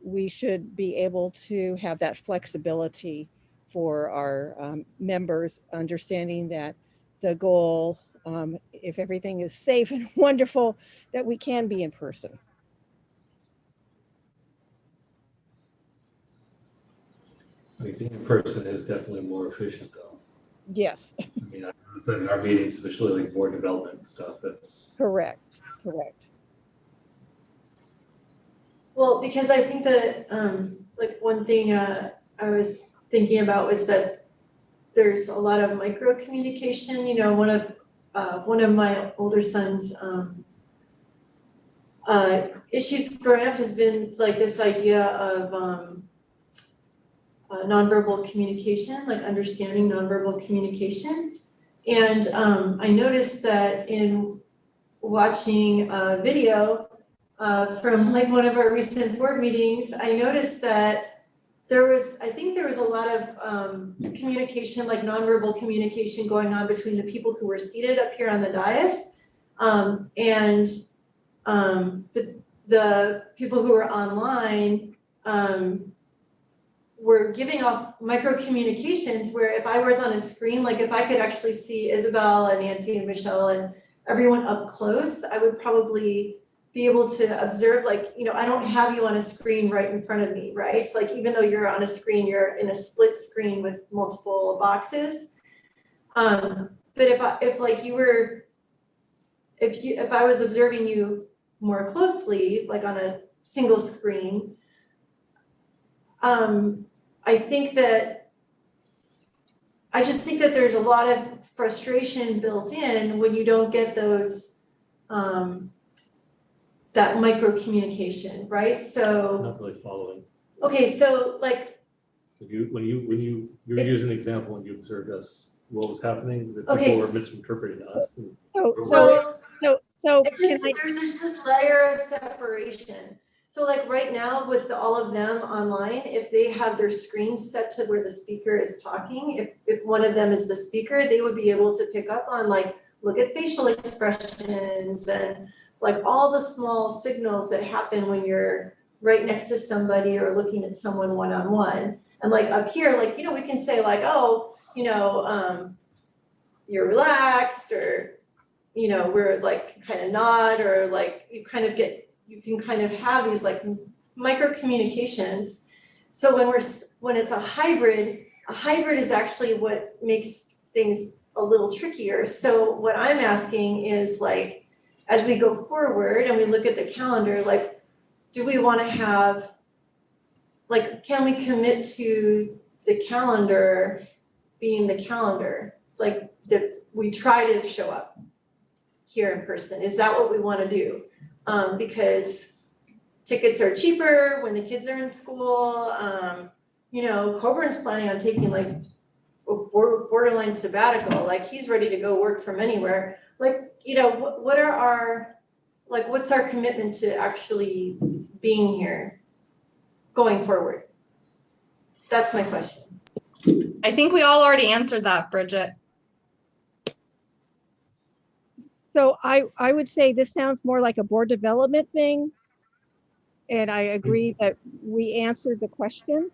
we should be able to have that flexibility for our members, understanding that the goal, if everything is safe and wonderful, that we can be in person. I mean, being in person is definitely more efficient though. Yes. I mean, I noticed that in our meetings, especially like board development and stuff, that's. Correct. Well, because I think that like one thing I was thinking about was that there's a lot of micro communication. You know, one of my older sons' issues growing up has been like this idea of nonverbal communication, like understanding nonverbal communication. And I noticed that in watching a video from like one of our recent board meetings, I noticed that I think there was a lot of communication, like nonverbal communication going on between the people who were seated up here on the dais. And the people who were online, were giving off micro communications where if I was on a screen, like if I could actually see Isabel and Nancy and Michelle and everyone up close, I would probably be able to observe, like, you know, I don't have you on a screen right in front of me, right? Like even though you're on a screen, you're in a split screen with multiple boxes. But if I was observing you more closely, like on a single screen, I just think that there's a lot of frustration built in when you don't get those, that micro communication, right? So, Not really following. okay, so like, When you were using an example when you observed us, what was happening, that Okay, people were misinterpreting us. So it just, can I, there's just this layer of separation. So like right now with all of them online, if they have their screens set to where the speaker is talking, if one of them is the speaker, they would be able to pick up on like, look at facial expressions and like all the small signals that happen when you're right next to somebody or looking at someone one-on-one. And like up here, like, you know, we can say like, oh, you know, you're relaxed, or, you know, we're like kind of nod, or like you can kind of have these like micro communications. So when it's a hybrid is actually what makes things a little trickier. So what I'm asking is like, as we go forward and we look at the calendar, like, do we want to have, like, can we commit to the calendar being the calendar? Like that we try to show up here in person. Is that what we want to do? Because tickets are cheaper when the kids are in school. You know, Coburn's planning on taking like a borderline sabbatical. Like he's ready to go work from anywhere. Like, you know, what are our, like, what's our commitment to actually being here going forward? That's my question. I think we all already answered that, Bridget. so I would say this sounds more like a board development thing. And I agree that we answered the question.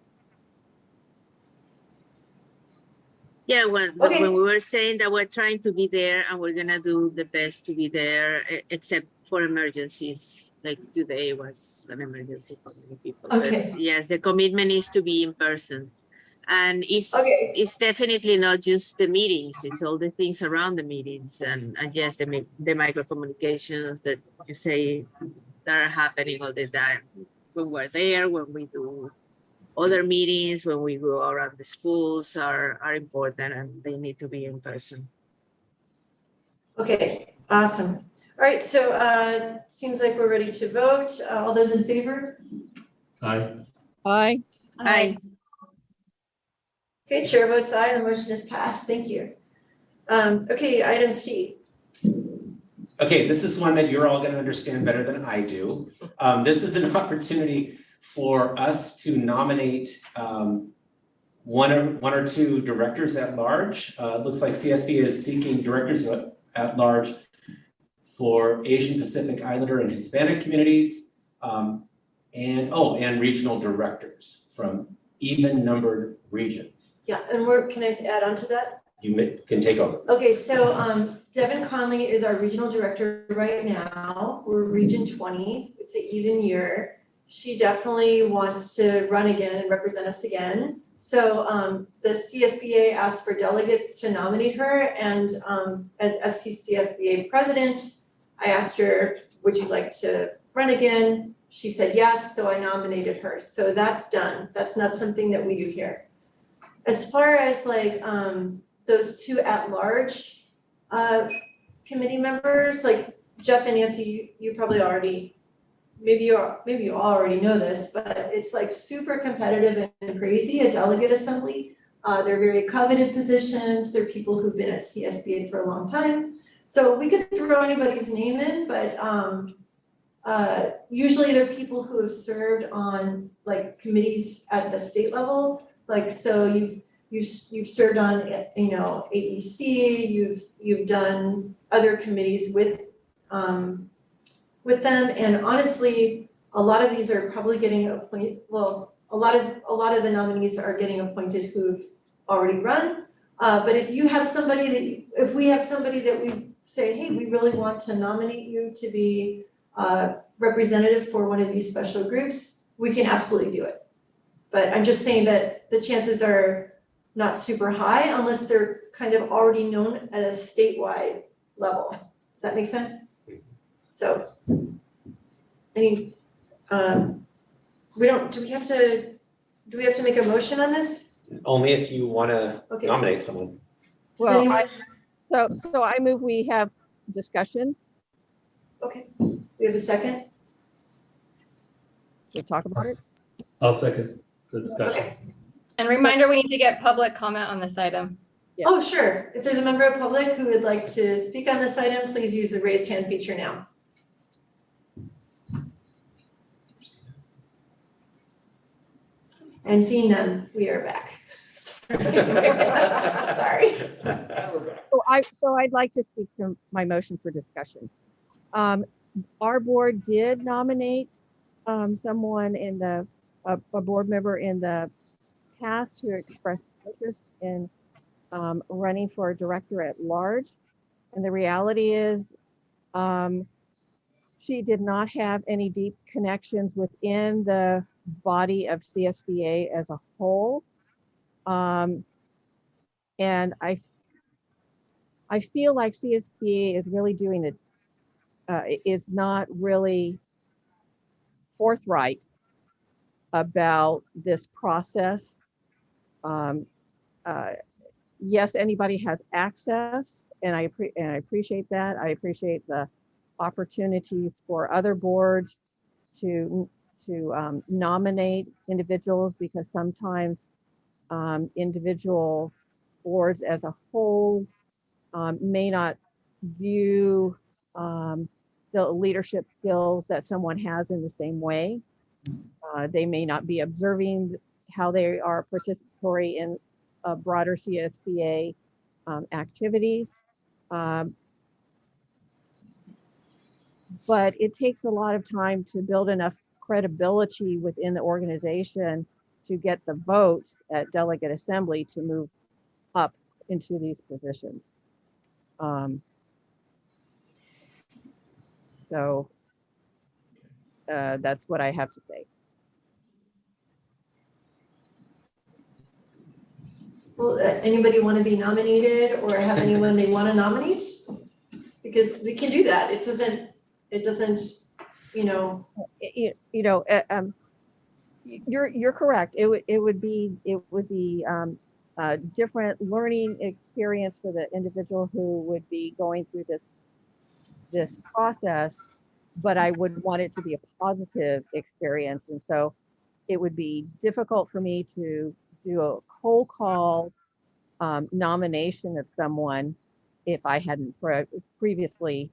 Yeah, when Okay. we were saying that we're trying to be there and we're gonna do the best to be there, except for emergencies, like today was an emergency for many people. Okay. But yes, the commitment is to be in person. And Okay. it's definitely not just the meetings, it's all the things around the meetings, and yes, the micro communications that you say that are happening all the time. When we're there, when we do other meetings, when we go around the schools are important, and they need to be in person. Okay, awesome. All right, so seems like we're ready to vote. All those in favor? Aye. Aye. Aye. Okay, chair votes aye, the motion is passed. Thank you. Okay, item C. Okay, this is one that you're all gonna understand better than I do. This is an opportunity for us to nominate one or two directors at large. It looks like CSB is seeking directors at large for Asian Pacific Islander and Hispanic communities, and regional directors from even numbered regions. Yeah, and can I add on to that? You can take over. Okay, so Devin Conley is our regional director right now. We're Region 20. It's an even year. She definitely wants to run again and represent us again. So the CSBA asked for delegates to nominate her, and as SCCSBA president, I asked her, would you like to run again? She said yes, so I nominated her. So that's done. That's not something that we do here. As far as like those two at-large committee members, like Jeff and Nancy, you probably already, maybe you all already know this, but it's like super competitive and crazy, a delegate assembly. They're very coveted positions. They're people who've been at CSBA for a long time. So we could throw anybody's name in, but usually they're people who have served on like committees at the state level. Like, so you've served on, you know, AEC, you've done other committees with with them. And honestly, a lot of these are probably getting appointed, well, a lot of the nominees are getting appointed who've already run. But if you have somebody if we have somebody that we say, hey, we really want to nominate you to be representative for one of these special groups, we can absolutely do it. But I'm just saying that the chances are not super high unless they're kind of already known at a statewide level. Does that make sense? So, do we have to make a motion on this? Only if you want to Okay. nominate someone. Does Well, anyone- so I move we have discussion Okay, we have a second? to talk about it. I'll second the discussion. Okay. And reminder, we need to get public comment on this item. Yeah. Oh, sure. If there's a member of public who would like to speak on this item, please use the raised hand feature now. And seeing none, we are back. Sorry. So I'd like to speak to my motion for discussion. Our board did nominate someone in a board member in the past who expressed interest in running for a director at large. And the reality is she did not have any deep connections within the body of CSBA as a whole. And I feel like CSBA is really doing it, is not really forthright about this process. Yes, anybody has access, and I appreciate that. I appreciate the opportunities for other boards to nominate individuals, because sometimes individual boards as a whole may not view the leadership skills that someone has in the same way. They may not be observing how they are participatory in broader CSBA activities. But it takes a lot of time to build enough credibility within the organization to get the votes at delegate assembly to move up into these positions. So that's what I have to say. Well, anybody want to be nominated or have anyone they want to nominate? Because we can do that. It doesn't, you know. You're correct. It would be a different learning experience for the individual who would be going through this process, but I would want it to be a positive experience. And so it would be difficult for me to do a cold call nomination of someone if I hadn't previously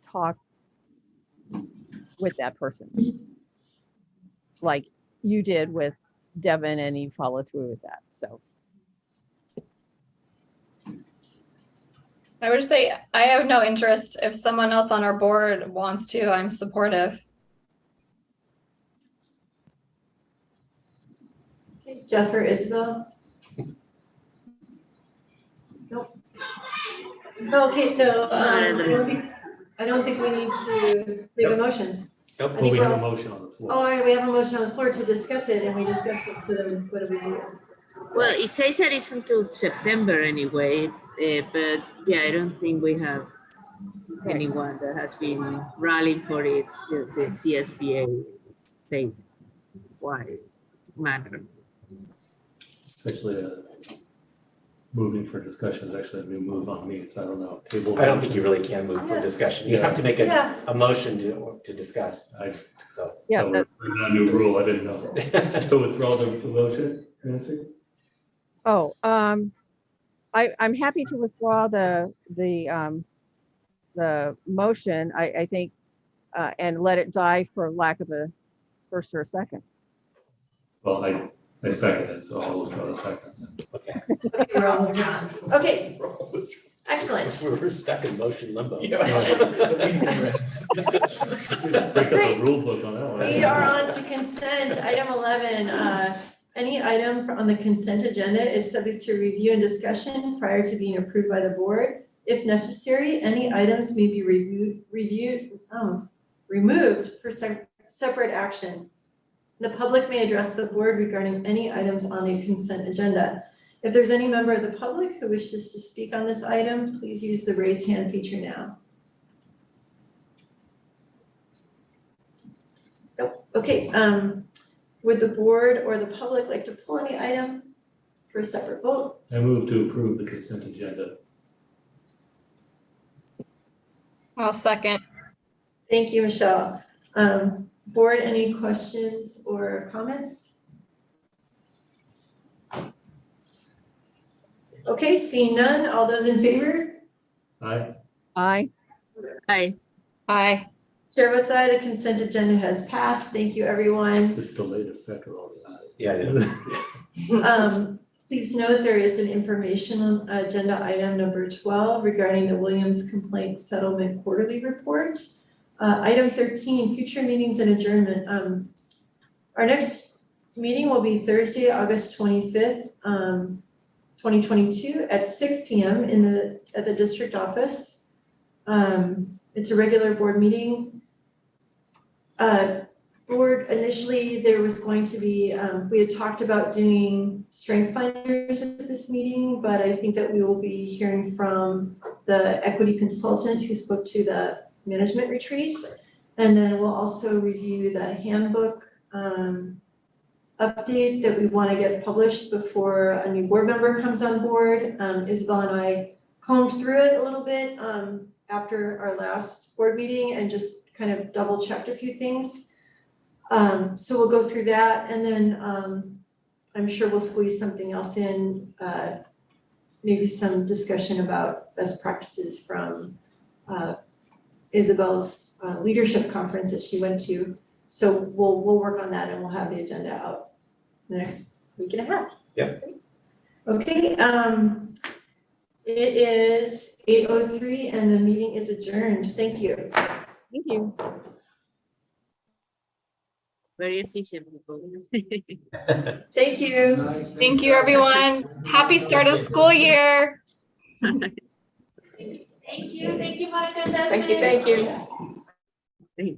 talked with that person, like you did with Devin, and you followed through with that. So I would just say I have no interest. If someone else on our board wants to, I'm supportive. Okay, Jeff or Isabel? Nope. Okay, so I don't think we need to make a motion. Nope. Well, we have a motion on the floor. Oh, all right, we have a motion on the floor to discuss it, and we discussed it, so what do we do? Well, it says that it's until September anyway, but yeah, I don't think we have anyone that has been rallying for it, the CSBA thing. Why matter? It's actually moving for discussion is actually a new move on me, so I don't know. I don't think you really can move for discussion. You have to make a motion to discuss. So. yeah, Oh, we're not a new rule, I didn't know. So withdraw the motion, Nancy? I'm happy to withdraw the motion. I think and let it die for lack of a first or a second. Well, I second it, so I'll withdraw the second. Okay. Okay, we're all withdrawn. Okay, Excellent. We're stuck in motion limbo. Break up the rule book on that one. We are on to consent, item 11. Any item on the consent agenda is subject to review and discussion prior to being approved by the board. If necessary, any items may be removed for separate action. The public may address the board regarding any items on the consent agenda. If there's any member of the public who wishes to speak on this item, please use the raise hand feature now. Oh, okay, would the board or the public like to pull any item for a separate vote? I move to approve the consent agenda. I'll second. Thank you, Michelle. Board, any questions or comments? Okay, seeing none, all those in favor? Aye. Aye. Aye. Aye. Chair votes aye, the consent agenda has passed. Thank you, everyone. This delayed effect of all the ayes. Yeah. Please note there is an informational agenda item number 12 regarding the Williams Complaint Settlement Quarterly Report. Item 13, future meetings and adjournment. Our next meeting will be Thursday, August 25th, 2022 at 6 p.m. at the district office. It's a regular board meeting. Board, initially there was going to be, we had talked about doing strength finders at this meeting, but I think that we will be hearing from the equity consultant who spoke to the management retreat. And then we'll also review the handbook update that we want to get published before a new board member comes on board. Isabel and I combed through it a little bit after our last board meeting and just kind of double checked a few things. So we'll go through that, and then I'm sure we'll squeeze something else in, maybe some discussion about best practices from Isabel's leadership conference that she went to. So we'll work on that and we'll have the agenda out the next week and a half. Yep. Okay, it is 8:03 and the meeting is adjourned. Thank you. Thank you. Very efficient people. Thank you. Thank you, everyone. Happy start of school year. Thank you, Monica. Thank you, thank you.